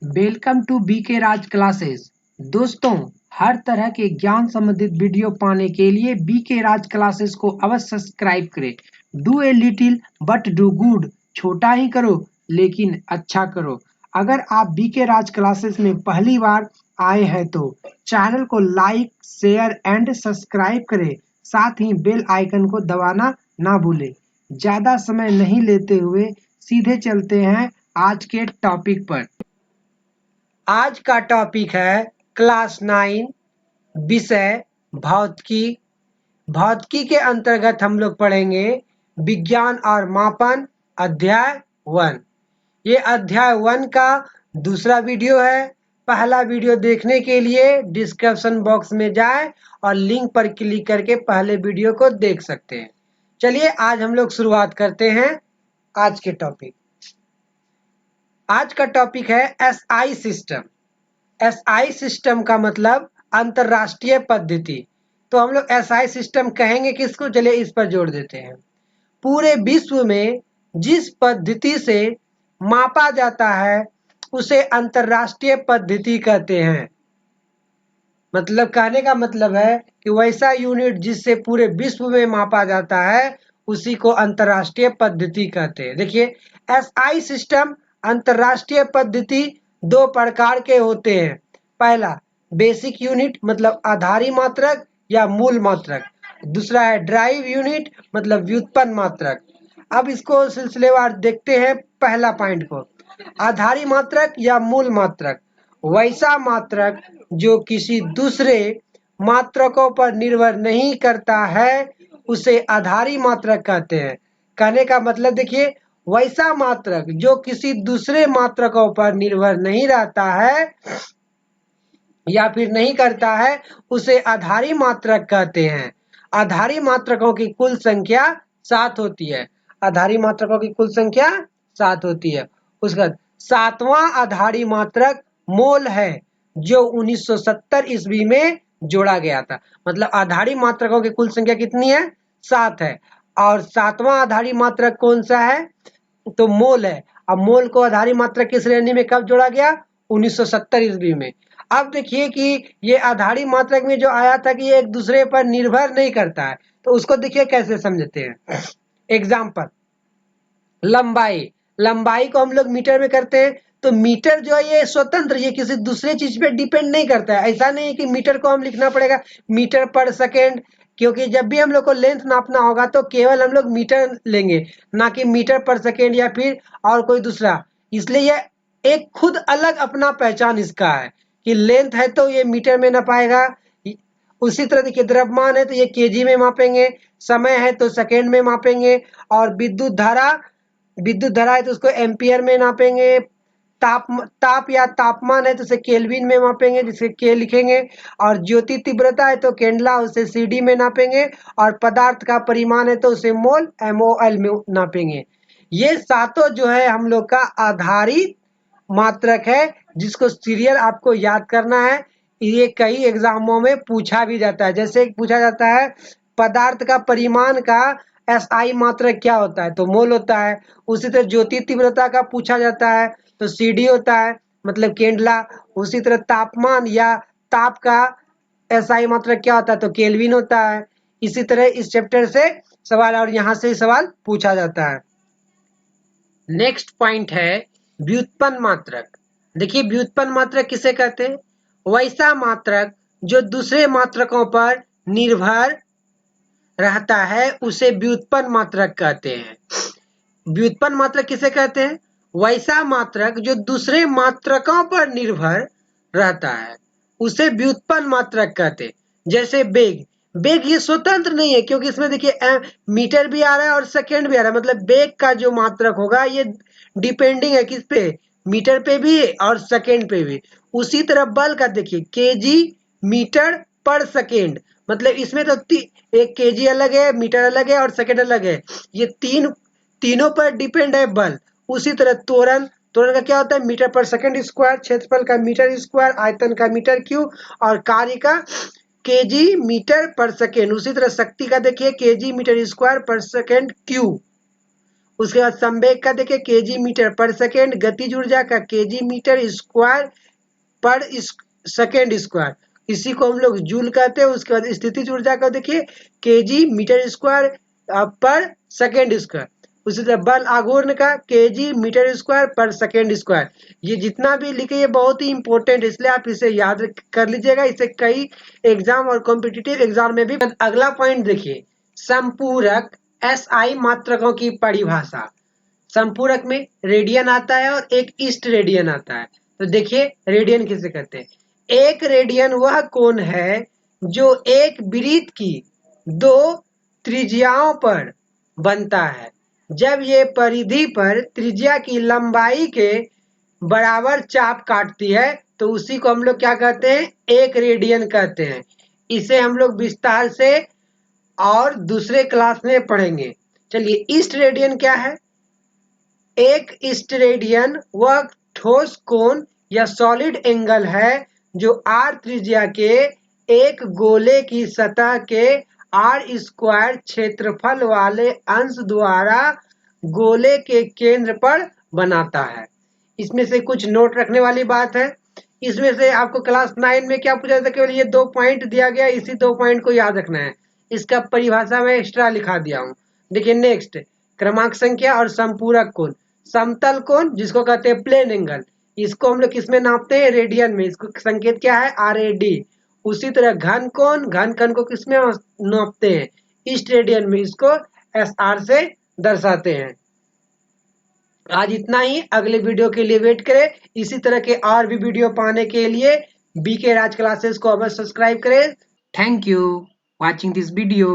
Welcome to BK Raj classes. दोस्तों, हर तरह के ज्ञान संबंधित वीडियो पाने के लिए बीके राज क्लासेस को अवश्य सब्सक्राइब करें। Do a little but do good. छोटा ही करो लेकिन अच्छा करो। अगर आप बीके राज क्लासेस में पहली बार आए हैं तो चैनल को लाइक, शेयर एंड सब्सक्राइब करें। साथ ही बेल आइकन को दबाना ना भूलें। ज्यादा समय नहीं लेते हुए सीधे चलते हैं आज के टॉपिक पर। आज का टॉपिक है क्लास 9 विषय भौतिकी। भौतिकी के अंतर्गत हम लोग पढ़ेंगे विज्ञान और मापन अध्याय 1। ये अध्याय 1 का दूसरा वीडियो है। पहला वीडियो देखने के लिए डिस्क्रिप्शन बॉक्स में जाएं और लिंक पर क्लिक करके पहले वीडियो को देख सकते हैं। चलिए आज हम लोग शुरुआत करते हैं आज के टॉपिक। आज का टॉपिक है एसआई सिस्टम। एसआई सिस्टम का मतलब अंतरराष्ट्रीय पद्धति। तो हम लोग एसआई सिस्टम कहेंगे किसको, चलिए इस पर जोड़ देते हैं। पूरे विश्व में जिस पद्धति से मापा जाता है उसे अंतरराष्ट्रीय पद्धति कहते हैं। मतलब कहने का मतलब है कि वैसा यूनिट जिससे पूरे विश्व में मापा जाता है उसी को अंतरराष्ट्रीय पद्धति कहते हैं। देखिए, एसआई सिस्टम अंतरराष्ट्रीय पद्धति दो प्रकार के होते हैं। पहला बेसिक यूनिट मतलब आधारी मात्रक या मूल मात्रक। दूसरा है ड्राइव यूनिट मतलब व्युत्पन्न मात्रक। अब इसको सिलसिलेवार देखते हैं। पहला पॉइंट को, आधारी मात्रक या मूल मात्रक, वैसा मात्रक जो किसी दूसरे मात्रकों पर निर्भर नहीं करता है उसे आधारी मात्रक कहते हैं। कहने का मतलब देखिए, वैसा मात्रक जो किसी दूसरे मात्रकों पर निर्भर नहीं रहता है या फिर नहीं करता है उसे आधारी मात्रक कहते हैं। आधारी मात्रकों की कुल संख्या 7 होती है। आधारी मात्रकों की कुल संख्या 7 होती है। उसका 7वां आधारी मात्रक मोल है जो 1970 ईस्वी में जोड़ा गया था। मतलब आधारी मात्रकों की कुल संख्या कितनी है? 7 है। और 7वां आधारी मात्रक कौन सा है? तो मोल है। अब मोल को आधारी मात्रक की श्रेणी में कब जोड़ा गया? 1970 ईस्वी में। अब देखिए कि ये आधारी मात्रक में जो आया था कि ये एक दूसरे पर निर्भर नहीं करता है, तो उसको देखिए कैसे समझते हैं। एग्जाम्पल, लंबाई। लंबाई को हम लोग मीटर में करते हैं। तो मीटर जो है ये स्वतंत्र, ये किसी दूसरे चीज पे डिपेंड नहीं करता है। ऐसा नहीं है कि मीटर को हम लिखना पड़ेगा मीटर पर सेकेंड, क्योंकि जब भी हम लोग को लेंथ नापना होगा तो केवल हम लोग मीटर लेंगे, ना कि मीटर पर सेकेंड या फिर और कोई दूसरा। इसलिए यह एक खुद अलग अपना पहचान इसका है कि लेंथ है तो ये मीटर में नापाएगा। उसी तरह देखिए, द्रव्यमान है तो ये केजी में मापेंगे, समय है तो सेकेंड में मापेंगे, और विद्युत धारा है तो उसको एम्पियर में नापेंगे। ताप या तापमान है तो उसे केल्विन में मापेंगे, जिसे के लिखेंगे। और ज्योति तीव्रता है तो केंडला, उसे सीडी में नापेंगे। और पदार्थ का परिमाण है तो उसे मोल MOL में नापेंगे। ये सातों जो है हम लोग का आधारित मात्रक है जिसको सीरियल आपको याद करना है। ये कई एग्जामों में पूछा भी जाता है। जैसे पूछा जाता है पदार्थ का परिमाण का एसआई मात्रक क्या होता है, तो मोल होता है। उसी तरह ज्योति तीव्रता का पूछा जाता है तो सीडी होता है, मतलब केंडला। उसी तरह तापमान या ताप का एसआई मात्रक क्या होता है, तो केल्विन होता है। इसी तरह इस चैप्टर से सवाल और यहाँ से सवाल पूछा जाता है। नेक्स्ट पॉइंट है व्युत्पन्न मात्रक। देखिए, व्युत्पन्न मात्रक किसे कहते हैं? वैसा मात्रक जो दूसरे मात्रकों पर निर्भर रहता है उसे व्युत्पन्न मात्रक कहते हैं। व्युत्पन्न मात्रक किसे कहते हैं? वैसा मात्रक जो दूसरे मात्रकों पर निर्भर रहता है उसे व्युत्पन्न मात्रक कहते हैं। जैसे बेग। बेग ये स्वतंत्र नहीं है, क्योंकि इसमें देखिए मीटर भी आ रहा है और सेकेंड भी आ रहा है। मतलब बेग का जो मात्रक होगा ये डिपेंडिंग है किस पे? मीटर पे भी और सेकेंड पे भी। उसी तरह बल का देखिए, केजी मीटर पर सेकेंड। मतलब इसमें तो एक केजी अलग है, मीटर अलग है और सेकेंड अलग है। ये तीनों पर डिपेंड है बल। उसी तरह त्वरण का क्या होता है? मीटर पर सेकंड स्क्वायर, क्षेत्रफल का मीटर स्क्वायर, आयतन का मीटर क्यूब और कार्य का केजी मीटर पर सेकेंड। उसी तरह शक्ति का देखिए केजी मीटर स्क्वायर पर सेकेंड क्यूब। उसके बाद संवेग का देखिए केजी मीटर पर सेकेंड, गतिज ऊर्जा का केजी मीटर स्क्वायर पर सेकेंड स्क्वायर, इसी को हम लोग जूल कहते हैं। उसके बाद स्थितिज ऊर्जा का देखिए केजी मीटर स्क्वायर पर सेकेंड स्क्वायर। उसी तरह बल आघूर्ण का केजी मीटर स्क्वायर पर सेकेंड स्क्वायर। ये जितना भी लिखे ये बहुत ही इंपॉर्टेंट है, इसलिए आप इसे याद कर लीजिएगा, इसे कई एग्जाम और कॉम्पिटिटिव एग्जाम में भी। अगला पॉइंट देखिए, संपूरक एसआई मात्रकों की परिभाषा। संपूरक में रेडियन आता है और एक ईस्ट रेडियन आता है। तो देखिए रेडियन किसे कहते हैं? एक रेडियन वह कोण है जो एक वृत्त की दो त्रिज्याओं पर बनता है जब ये परिधि पर त्रिज्या की लंबाई के बराबर चाप काटती है, तो उसी को हम लोग क्या कहते हैं? एक रेडियन कहते हैं। इसे हम लोग विस्तार से और दूसरे क्लास में पढ़ेंगे। चलिए ईस्ट रेडियन क्या है? एक ईस्ट रेडियन वह ठोस कोण या सॉलिड एंगल है जो आर त्रिज्या के एक गोले की सतह के आर स्क्वायर क्षेत्रफल वाले अंश द्वारा गोले के केंद्र पर बनाता है। इसमें से कुछ नोट रखने वाली बात है। इसमें से आपको क्लास 9 में क्या पूछा था? केवल ये 2 पॉइंट दिया गया, इसी 2 पॉइंट को याद रखना है। इसका परिभाषा में एक्स्ट्रा लिखा दिया हूं। देखिए नेक्स्ट, क्रमांक संख्या और संपूरक कोण। समतल कोण जिसको कहते हैं प्लेन एंगल, इसको हम लोग किसमें नापते हैं? रेडियन में। इसको संकेत क्या है? RAD। उसी तरह घन कोण को किसमें नापते हैं? ईस्ट रेडियन में। इसको SR से दर्शाते हैं। आज इतना ही, अगले वीडियो के लिए वेट करें। इसी तरह के और भी वीडियो पाने के लिए BK राज क्लासेस को अवश्य सब्सक्राइब करें। Thank you watching this video.